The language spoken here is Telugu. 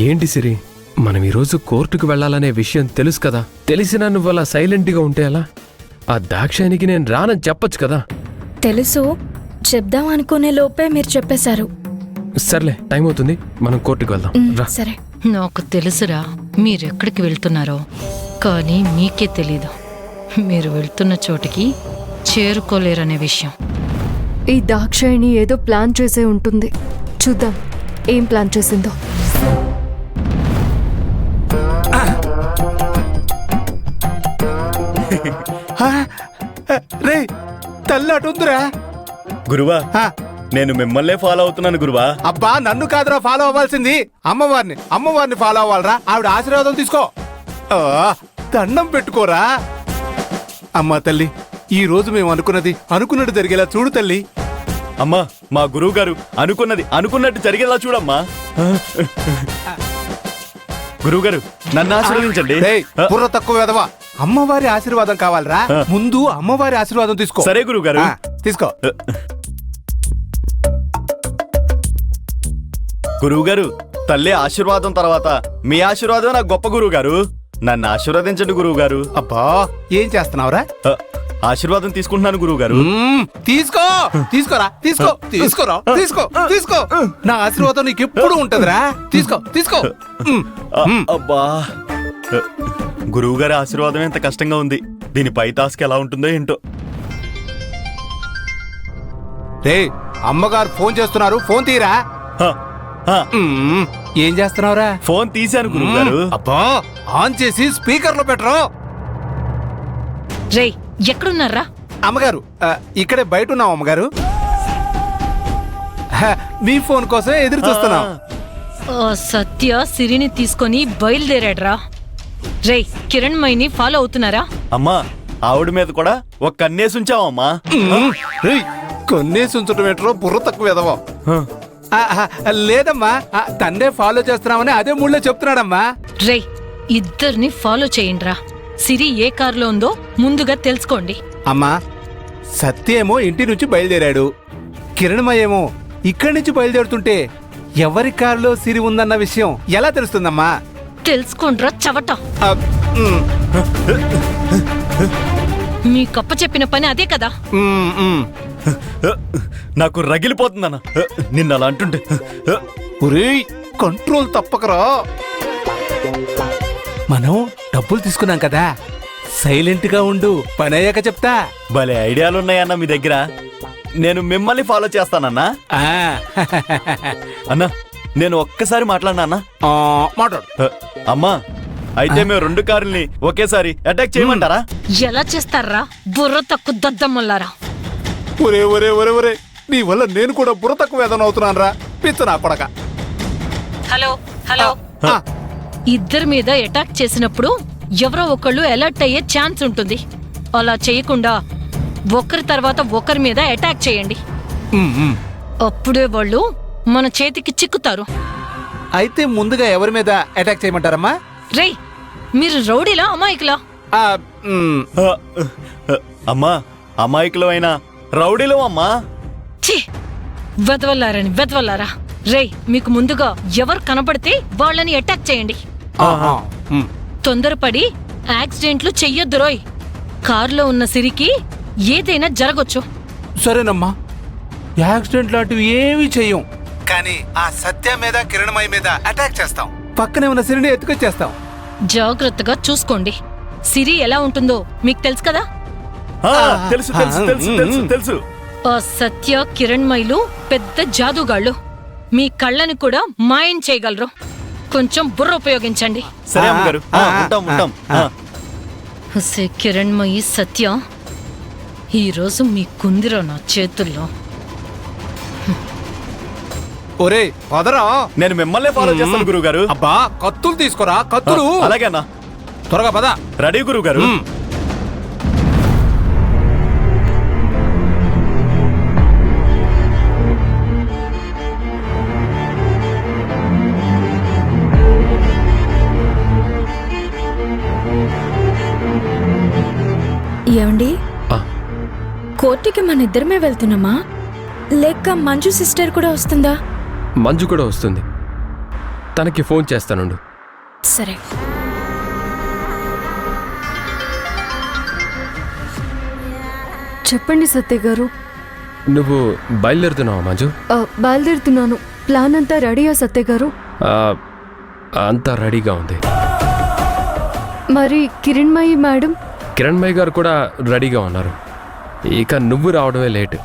ఏంటి సిరి, మనం ఈరోజు కోర్టుకు వెళ్లాలనే విషయం తెలుసు కదా, తెలిసినా నువ్వు అలా సైలెంట్గా ఉంటే ఎలా? ఆ దాక్షాయినికి నేను రానని చెప్పొచ్చు కదా. తెలుసు, చెప్దాం అనుకునే లోపే మీరు చెప్పేశారు. సర్లే, టైం అవుతుంది, మనం కోర్టుకు వెళ్దాం. రా. సరే. నాకు తెలుసురా మీరెక్కడికి వెళ్తున్నారో, కానీ మీకే తెలీదు మీరు వెళ్తున్న చోటికి చేరుకోలేరనే విషయం. ఈ దాక్షాయిని ఏదో ప్లాన్ చేసే ఉంటుంది. చూద్దాం ఏం ప్లాన్ చేసిందో. రే తల్లి అటుందిరా గురువా, నేను మిమ్మల్నే ఫాలో అవుతున్నాను గురువా. అబ్బా నన్ను కాదురా ఫాలో అవ్వాల్సింది, అమ్మవారిని ఫాలో అవ్వాలరా. ఆవిడ ఆశీర్వాదం తీసుకో. దండం పెట్టుకోరా. అమ్మా తల్లి, ఈ రోజు మేము అనుకున్నట్టు జరిగేలా చూడు తల్లి. అమ్మా, మా గురువు గారు అనుకున్నట్టు జరిగేలా చూడమ్మా. గురువు గారు, నన్ను ఆశీర్వదించండి. బుర్ర తక్కువ వెదవా, అమ్మవారి ఆశీర్వాదం కావాలరా. ముందు అమ్మవారి ఆశీర్వాదం తీసుకో. సరే గురువు గారు, తీసుకో. గురువు గారు, తల్లి ఆశీర్వాదం తర్వాత మీ ఆశీర్వాదం నాకు గొప్ప గురువు గారు. నన్ను ఆశీర్వదించండి గురువు గారు. అబ్బా ఏం చేస్తున్నావురా? ఆశీర్వాదం తీసుకుంటున్నాను గురువు గారు. తీసుకోరా. తీసుకో. నా ఆశీర్వాదం నీకు ఎప్పుడు ఉంటదిరా. తీసుకో. అబ్బా, గురువు గారి ఆశీర్వాదం ఎంత కష్టంగా ఉంది. దీని పై టాస్క్ ఎలా ఉంటుందో ఏంటో. రే, అమ్మగారు ఫోన్ చేస్తున్నారు, ఫోన్ తీరా. ఏం చేస్తున్నావురా? ఫోన్ తీశాను గురువు గారు. అబ్బా ఆన్ చేసి స్పీకర్ లో పెట్టరు. రేయ్, ఎక్కడున్నారా? అమ్మగారు ఇక్కడే బయట ఉన్నాం అమ్మగారు. మీ ఫోన్ కోసం ఎదురు చూస్తున్నాం. సత్య సిరిని తీసుకొని బయలుదేరాడ్రా. రేయ్, కిరణ్మయిని ఫాలో అవుతున్నారా? అమ్మా, ఆవిడ మీద కూడా ఒక కన్నేసి ఉంచావమ్మా. కొన్నేసి ఉంచడం ఏంటో, బుర్ర తక్కువ ఎదవా. లేదమ్మా, తండ్రే ఫాలో చేస్తున్నామని అదే మూడులో చెప్తున్నాడమ్మా. రేయ్, ఇద్దరిని ఫాలో చేయండిరా. సిరి ఏ కారులో ఉందో ముందుగా తెలుసుకోండి. అమ్మా, సత్య ఏమో ఇంటి నుంచి బయలుదేరాడు, కిరణ్మయేమో ఇక్కడి నుంచి బయలుదేరుతుంటే ఎవరి కారులో సిరి ఉందన్న విషయం ఎలా తెలుస్తుందమ్మా? తెలుసుకోండ్రా చవట. మీ కప్ప చెప్పిన పని అదే కదా. నాకు రగిలిపోతుందన్న నిన్న అలా అంటుంటే. కంట్రోల్ తప్పకరా. మనం డబ్బులు తీసుకున్నాం కదా, సైలెంట్ గా ఉండు, పని అయ్యాక చెప్తా. భలే ఐడియాలున్నాయన్న మీ దగ్గర. నేను మిమ్మల్ని ఫాలో చేస్తానన్నా. అన్నా, నేను ఒక్కసారి మాట్లాడినా? మాట్లాడు. అమ్మా, అయితే మేము 2 కార్లని ఒకేసారి అటాక్ చేయమంటారా? ఎలా చేస్తారా బుర్ర తక్కువ దద్దమ్మలారా? ఒరే, నీ వల్ల నేను కూడా బుర్ర తక్కువ వేదన అవుతున్నాను రా, పిచ్చ నా కొడక. హలో, ఇద్దరి మీద అటాక్ చేసినప్పుడు ఎవరో ఒకళ్ళు అలర్ట్ అయ్యే ఛాన్స్ ఉంటుంది. అలా చేయకుండా ఒకరి తర్వాత ఒకరి మీద అటాక్ చేయండి. అప్పుడే వాళ్ళు మన చేతికి చిక్కుతారు. అయితే ముందుగా ఎవరి మీద అటాక్ చేయమంటారమ్మా? రేయ్, మీరు రౌడీలా అమాయకులా? అమ్మా, అమాయకులు అయినా రౌడీలు అమ్మా. ఛీ, వెదవల్లారా. రేయ్, మీకు ముందుగా ఎవరు కనపడితే వాళ్ళని అటాక్ చేయండి. తొందరపడి యాక్సిడెంట్లు చెయ్యొద్దు రోయ్. కారులో ఉన్న సిరికి ఏదైనా జరగొచ్చు. సరేనమ్మా, యాక్సిడెంట్ లాంటివి ఏమీ చెయ్యం, కానీ ఆ సత్య మీద కిరణమయ్య మీద అటాక్ చేస్తాం. పక్కనే ఉన్న సిరిని ఎత్తుకొచ్చేస్తాం. జాగ్రత్తగా చూసుకోండి. సిరి ఎలా ఉంటుందో మీకు తెలుసు కదా. తెలుసు. ఆ సత్య కిరణ్మయిలు పెద్ద జాదుగాళ్ళు. మీ కళ్ళని కూడా మాయం చేయగలరు. కొంచెం బుర్ర ఉపయోగించండి. సరే అమ్మగారు, ఉంటాం. కిరణ్మయి, సత్య, ఈరోజు మీ కుందిరో నా చేతుల్లో. ఒరే పదరా, నేను మిమ్మల్ని ఫాలో చేస్తాను గురువు గారు. అబ్బా కత్తులు తీసుకురా, కత్తులు. అలాగే అన్నా, త్వరగా పద. రెడీ గురువు గారు. ఏమండి, కోర్టుకి మన ఇద్దరమే వెళ్తున్నామా, లేక మంజు సిస్టర్ కూడా వస్తుందా? మంజు కూడా వస్తుంది. తనకి ఫోన్ చేస్తానుండు. సరే. చెప్పండి సత్య గారు. నువ్వు బయలుదేరుతున్నావా మంజు? బయలుదేరుతున్నాను. ప్లాన్ అంతా రెడీయా సత్య గారు? ఆ, అంతా రెడీగా ఉంది. మరి కిరణ్మయి మేడం? కిరణ్మయ్య గారు కూడా రెడీగా ఉన్నారు. ఇక నువ్వు రావడమే లేట్.